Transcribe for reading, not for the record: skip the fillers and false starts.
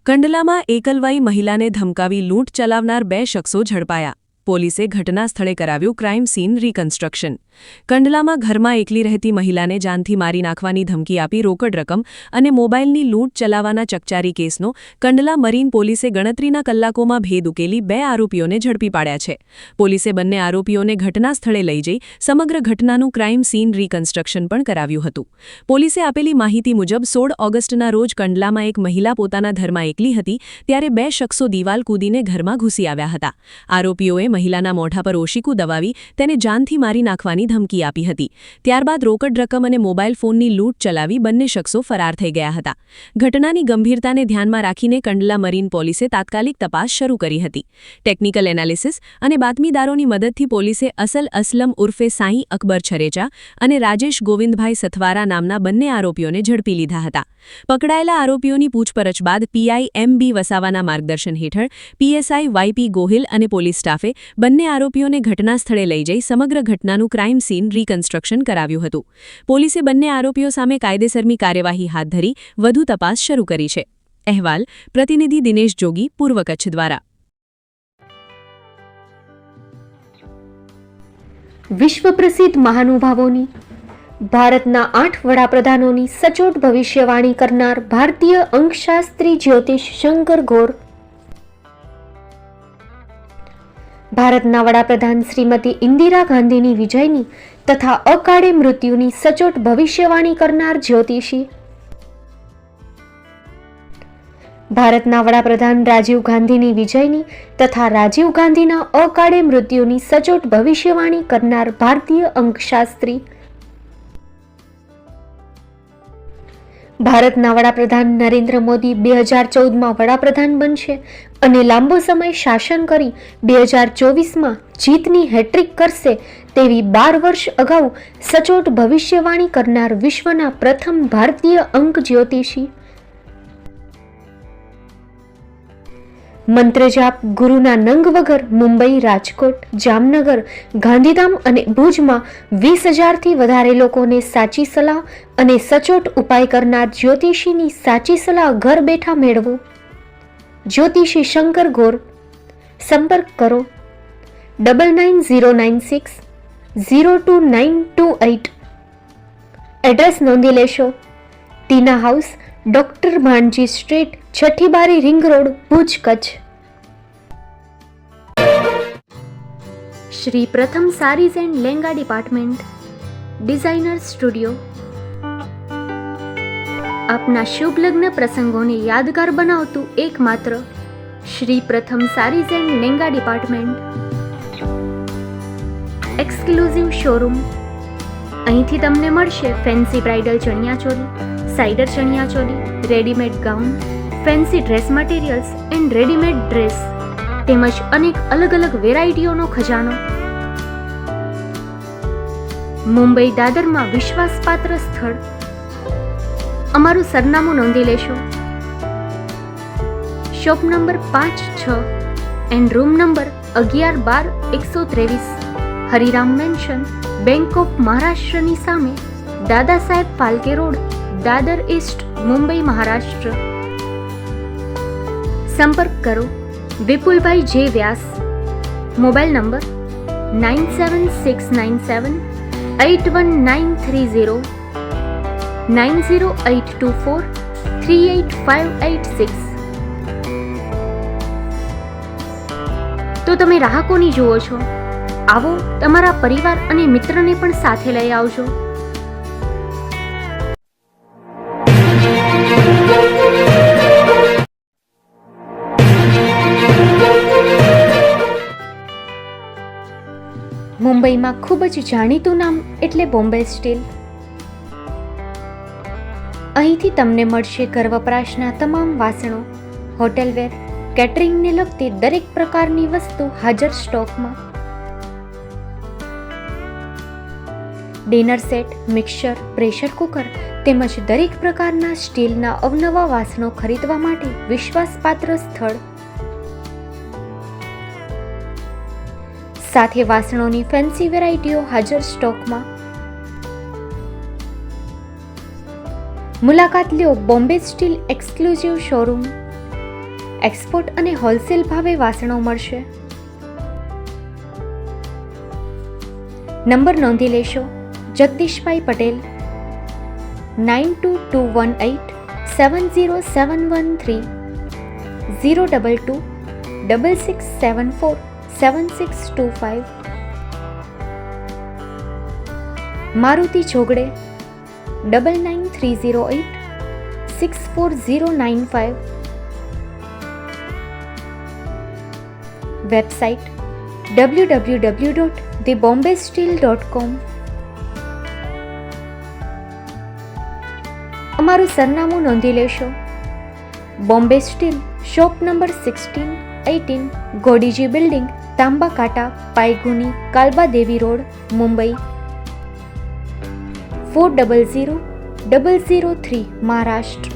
કંડલામાં એકલવાઈ મહિલાને ધમકાવી લૂંટ ચલાવનાર 2 શખ્સો ઝડપાયા. પોલીસે ઘટના સ્થળે કરાવ્યું ક્રાઇમ સીન રિકન્સ્ટ્રક્શન. કંડલામાં ઘરમાં એકલી રહેતી મહિલાને જાનથી મારી નાખવાની ધમકી આપી રોકડ રકમ અને મોબાઈલની લૂંટ ચલાવવાના ચકચારી કેસનો કંડલા મરીન પોલીસે ગણતરીના કલાકોમાં ભેદ ઉકેલી 2 આરોપીઓને ઝડપી પાડ્યા છે. પોલીસે બંને આરોપીઓને ઘટના સ્થળે લઈ જઈ સમગ્ર ઘટનાનું ક્રાઇમ સીન રિકન્સ્ટ્રક્શન પણ કરાવ્યું હતું. પોલીસે આપેલી માહિતી મુજબ 16 ઓગસ્ટના રોજ કંડલામાં એક મહિલા પોતાના ઘરમાં એકલી હતી ત્યારે 2 શખ્સો દિવાલ કૂદીને ઘરમાં ઘૂસી આવ્યા હતા. આરોપીઓએ મહિલાના મોઢા પર ઓશિકું દબાવી તેને જાનથી મારી નાખવાની ધમકી આપી હતી. ત્યારબાદ રોકડ રકમ અને મોબાઈલ ફોનની લૂંટ ચલાવી બંને શખ્સો ફરાર થઈ ગયા હતા. ઘટનાની ગંભીરતાને ધ્યાનમાં રાખીને કંડલા મરીન પોલીસે તાત્કાલિક તપાસ શરૂ કરી હતી. ટેકનિકલ એનાલિસિસ અને બાતમીદારોની મદદથી પોલીસે અસલ અસલમ ઉર્ફે સાઈ અકબર છરેચા અને રાજેશ ગોવિંદભાઈ સથવારા નામના બંને આરોપીઓને ઝડપી લીધા હતા. પકડાયેલા આરોપીઓની પૂછપરછ બાદ પીઆઈ એમ.બી. વસાવાના માર્ગદર્શન હેઠળ પીએસઆઈ વાય.પી. ગોહિલ અને પોલીસ સ્ટાફે બંને આરોપીઓને ઘટના સ્થળે લઈ જઈ સમગ્ર ઘટનાનું ક્રાઇમ સીન રિકન્સ્ટ્રક્શન કરાવ્યું હતું. પોલીસે બંને આરોપીઓ સામે કાયદેસરની કાર્યવાહી હાથ ધરી વધુ તપાસ શરૂ કરી છે. અહેવાલ પ્રતિનિધિ દિનેશ જોગી, પૂર્વ કચ્છ દ્વારા. વિશ્વ પ્રસિદ્ધ મહાનુભાવોની, ભારતના 8 વડાપ્રધાનોની સચોટ ભવિષ્યવાણી કરનાર ભારતીય અંકશાસ્ત્રી જ્યોતિષ શંકર ગોર, ભારતના વડાપ્રધાન શ્રીમતી ઇન્દિરા ગાંધીની વિજયની તથા અકાળે મૃત્યુની સચોટ ભવિષ્યવાણી કરનાર જ્યોતિષી, ભારતના વડાપ્રધાન રાજીવ ગાંધીની વિજયની તથા રાજીવ ગાંધીના અકાળે મૃત્યુની સચોટ ભવિષ્યવાણી કરનાર ભારતીય અંકશાસ્ત્રી, ભારતના વડાપ્રધાન નરેન્દ્ર મોદી 2014માં વડાપ્રધાન બનશે અને લાંબો સમય શાસન કરી 2024માં જીતની હેટ્રિક કરશે તેવી 12 વર્ષ અગાઉ સચોટ ભવિષ્યવાણી કરનાર વિશ્વના પ્રથમ ભારતીય અંક જ્યોતિષી, મંત્રજાપ ગુરુના નંગ વગર મુંબઈ, રાજકોટ, જામનગર, ગાંધીધામ અને ભુજમાં 20,000થી વધારે લોકોને સાચી સલાહ અને સચોટ ઉપાય કરનાર જ્યોતિષીની સાચી સલાહ ઘર બેઠા મેળવો. જ્યોતિષી શંકર ગોર. સંપર્ક કરો 9909602928. એડ્રેસ નોંધી લેશો. Tina house, doctor Bhanji street, Chhathi Bari, ring road, Bhuj, Kutch. Shri Pratham sarees and lehenga department, designer studio. આપના શુભ લગ્ન પ્રસંગોને યાદગાર બનાવતું એકમાત્ર Shri Pratham sarees and lehenga department. Exclusive showroom. અહીંથી તમને મળશે ફેન્સી બ્રાઇડલ ચણિયાચોલી, સાઇડર chaniya choli, readymade gown, fancy dress materials and readymade dress તેમજ અનેક અલગ અલગ વેરાયટીઓનો ખજાનો. મુંબઈ દાદરમાં વિશ્વાસપાત્ર સ્થળ. અમારું સરનામું નોંધી લેશો. Shop number 5-6 and room number 11-12-123, Hariram mansion, bank of મહારાષ્ટ્રની સામે, દાદા સાહેબ ફાલ્કે રોડ, દાદર ઈસ્ટ, મુંબઈ, મહારાષ્ટ્ર. સંપર્ક કરો વિપુલભાઈ જે વ્યાસ. Mobile number 9769781930, 9082438586. તો તમે રાહ કોની જુઓ છો? આવો, તમારા પરિવાર અને મિત્રને પણ સાથે લઈ આવજો. મુંબઈમાં ખૂબ જ જાણીતું નામ એટલે બોમ્બે સ્ટીલ. અહીંથી તમને મળશે ઘર વપરાશના તમામ વાસણો, હોટેલવેર, કેટરિંગને લગતી દરેક પ્રકારની વસ્તુ હાજર સ્ટોકમાં. Dinner set, mixer, pressure cooker તેમજ દરેક પ્રકારના સ્ટીલના અવનવા વાસણો ખરીદવા માટે વિશ્વાસપાત્ર સ્થળ. સાથે વાસણોની ફેન્સી વેરાયટીઓ હાજર સ્ટોકમાં. મુલાકાત લ્યો Bombay steel exclusive showroom. Export અને હોલસેલ ભાવે વાસણો મળશે. નંબર નોંધી લેશો. જગદીશભાઈ પટેલ 9221870713 022 6674 7625. મારુતિ જોગડે 9930864095. Website www.thebombasteel.com. અમારું સરનામું નોંધી લેશો. Bombay steel, shop number 16-18, Godiji building, Tamba Kanta, Pydhonie, Kalba Devi road, Mumbai 400003, Maharashtra.